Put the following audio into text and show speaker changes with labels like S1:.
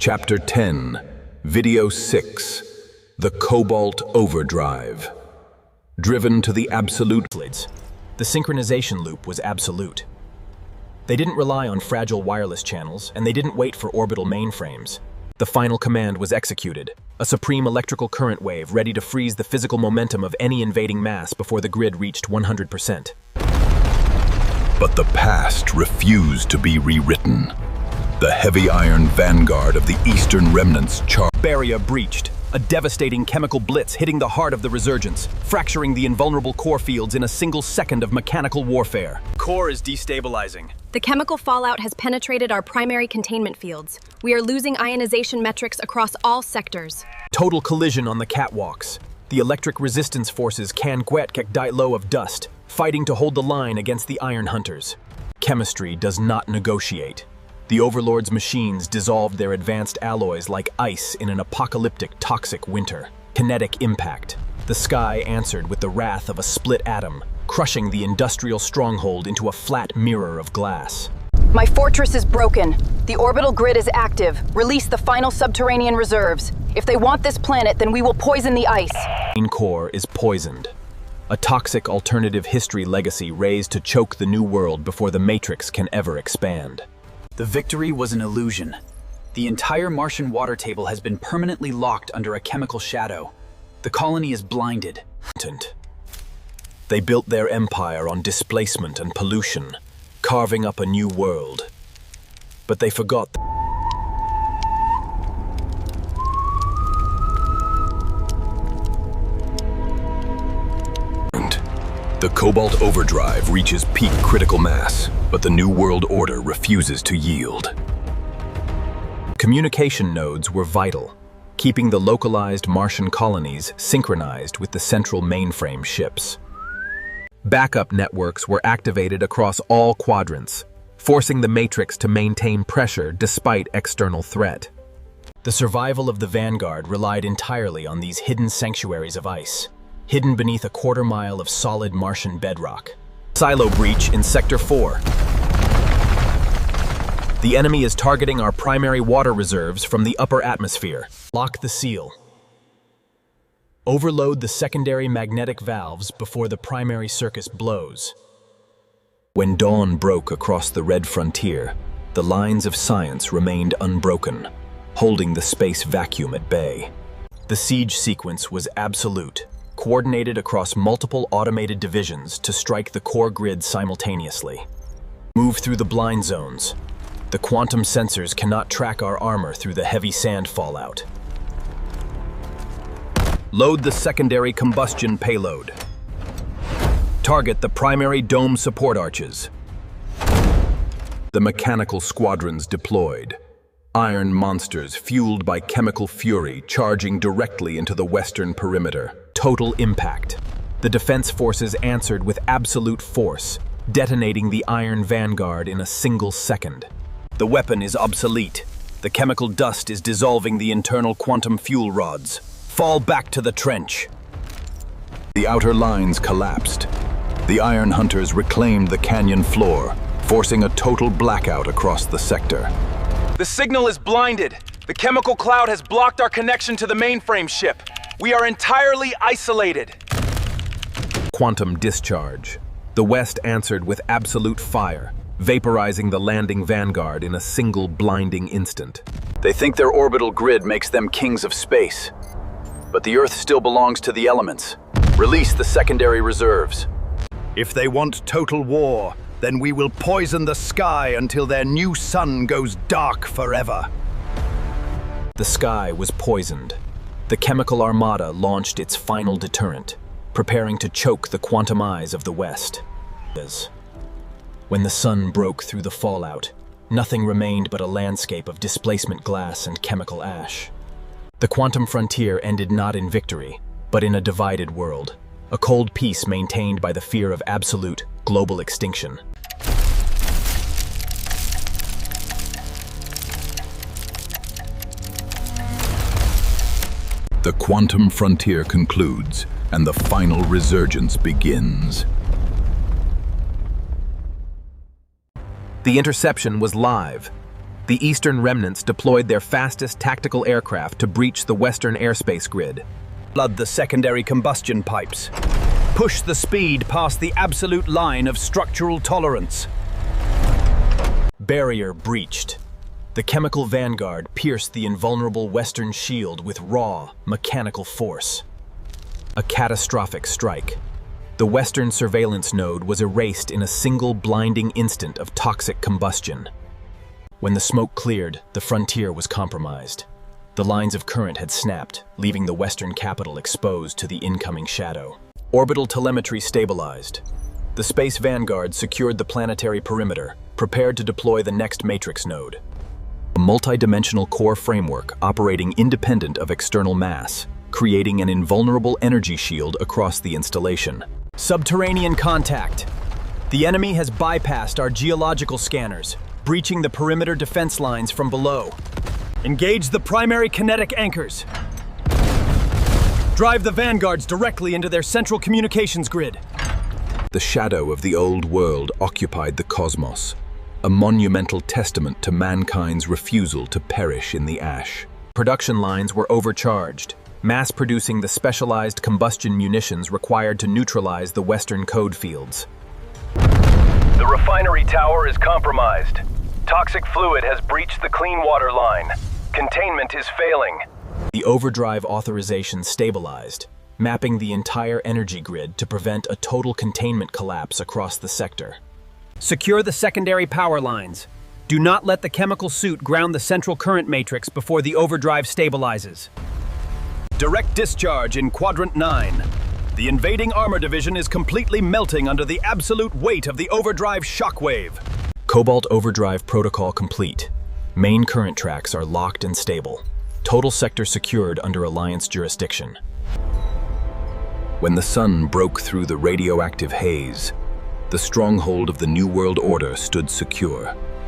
S1: Chapter 10, Video 6, The Cobalt Overdrive. Driven to the absolute.
S2: The synchronization loop was absolute. They didn't rely on fragile wireless channels, and they didn't wait for orbital mainframes. The final command was executed, a supreme electrical current wave ready to freeze the physical momentum of any invading mass before the grid reached 100%.
S1: But the past refused to be rewritten. The heavy iron vanguard of the eastern remnants charged.
S2: Barrier breached, a devastating chemical blitz hitting the heart of the resurgence, fracturing the invulnerable core fields in a single second of mechanical warfare. Core is destabilizing.
S3: The chemical fallout has penetrated our primary containment fields. We are losing ionization metrics across all sectors.
S2: Total collision on the catwalks. The electric resistance forces can get low of dust, fighting to hold the line against the iron hunters. Chemistry does not negotiate. The Overlord's machines dissolved their advanced alloys like ice in an apocalyptic toxic winter. Kinetic impact. The sky answered with the wrath of a split atom, crushing the industrial stronghold into a flat mirror of glass.
S4: My fortress is broken. The orbital grid is active. Release the final subterranean reserves. If they want this planet, then we will poison the ice.
S2: Main core is poisoned. A toxic alternative history legacy raised to choke the new world before the Matrix can ever expand.
S5: The victory was an illusion. The entire Martian water table has been permanently locked under a chemical shadow. The colony is blinded.
S2: They built their empire on displacement and pollution, carving up a new world. But they forgot
S1: The Cobalt Overdrive reaches peak critical mass, but the New World Order refuses to yield.
S2: Communication nodes were vital, keeping the localized Martian colonies synchronized with the central mainframe ships. Backup networks were activated across all quadrants, forcing the Matrix to maintain pressure despite external threat. The survival of the Vanguard relied entirely on these hidden sanctuaries of ice, hidden beneath a quarter-mile of solid Martian bedrock. Silo breach in Sector 4. The enemy is targeting our primary water reserves from the upper atmosphere. Lock the seal. Overload the secondary magnetic valves before the primary circuit blows.
S1: When dawn broke across the red frontier, the lines of science remained unbroken, holding the space vacuum at bay.
S2: The siege sequence was absolute, coordinated across multiple automated divisions to strike the core grid simultaneously. Move through the blind zones. The quantum sensors cannot track our armor through the heavy sand fallout. Load the secondary combustion payload. Target the primary dome support arches.
S1: The mechanical squadrons deployed. Iron monsters fueled by chemical fury charging directly into the western perimeter.
S2: Total impact. The defense forces answered with absolute force, detonating the Iron Vanguard in a single second. The weapon is obsolete. The chemical dust is dissolving the internal quantum fuel rods. Fall back to the trench.
S1: The outer lines collapsed. The Iron Hunters reclaimed the canyon floor, forcing a total blackout across the sector.
S6: The signal is blinded. The chemical cloud has blocked our connection to the mainframe ship. We are entirely isolated.
S2: Quantum discharge. The West answered with absolute fire, vaporizing the landing Vanguard in a single blinding instant.
S5: They think their orbital grid makes them kings of space. But the Earth still belongs to the elements. Release the secondary reserves.
S7: If they want total war, then we will poison the sky until their new sun goes dark forever.
S2: The sky was poisoned. The chemical armada launched its final deterrent, preparing to choke the quantum eyes of the West. When the sun broke through the fallout, nothing remained but a landscape of displacement glass and chemical ash. The quantum frontier ended not in victory, but in a divided world, a cold peace maintained by the fear of absolute, global extinction.
S1: The quantum frontier concludes, and the final resurgence begins.
S2: The interception was live. The Eastern remnants deployed their fastest tactical aircraft to breach the Western airspace grid.
S7: Flood the secondary combustion pipes. Push the speed past the absolute line of structural tolerance.
S2: Barrier breached. The chemical vanguard pierced the invulnerable Western shield with raw, mechanical force. A catastrophic strike. The Western surveillance node was erased in a single blinding instant of toxic combustion. When the smoke cleared, the frontier was compromised. The lines of current had snapped, leaving the Western capital exposed to the incoming shadow. Orbital telemetry stabilized. The Space Vanguard secured the planetary perimeter, prepared to deploy the next matrix node. A multi-dimensional core framework operating independent of external mass, creating an invulnerable energy shield across the installation. Subterranean contact. The enemy has bypassed our geological scanners, breaching the perimeter defense lines from below. Engage the primary kinetic anchors. Drive the vanguards directly into their central communications grid.
S1: The shadow of the old world occupied the cosmos, a monumental testament to mankind's refusal to perish in the ash.
S2: Production lines were overcharged, mass-producing the specialized combustion munitions required to neutralize the Western code fields.
S6: The refinery tower is compromised. Toxic fluid has breached the clean water line. Containment is failing.
S2: The overdrive authorization stabilized, mapping the entire energy grid to prevent a total containment collapse across the sector.
S8: Secure the secondary power lines. Do not let the chemical suit ground the central current matrix before the overdrive stabilizes.
S7: Direct discharge in Quadrant 9. The invading armor division is completely melting under the absolute weight of the overdrive shockwave.
S2: Cobalt Overdrive protocol complete. Main current tracks are locked and stable. Total sector secured under Alliance jurisdiction.
S1: When the sun broke through the radioactive haze, the stronghold of the New World Order stood secure.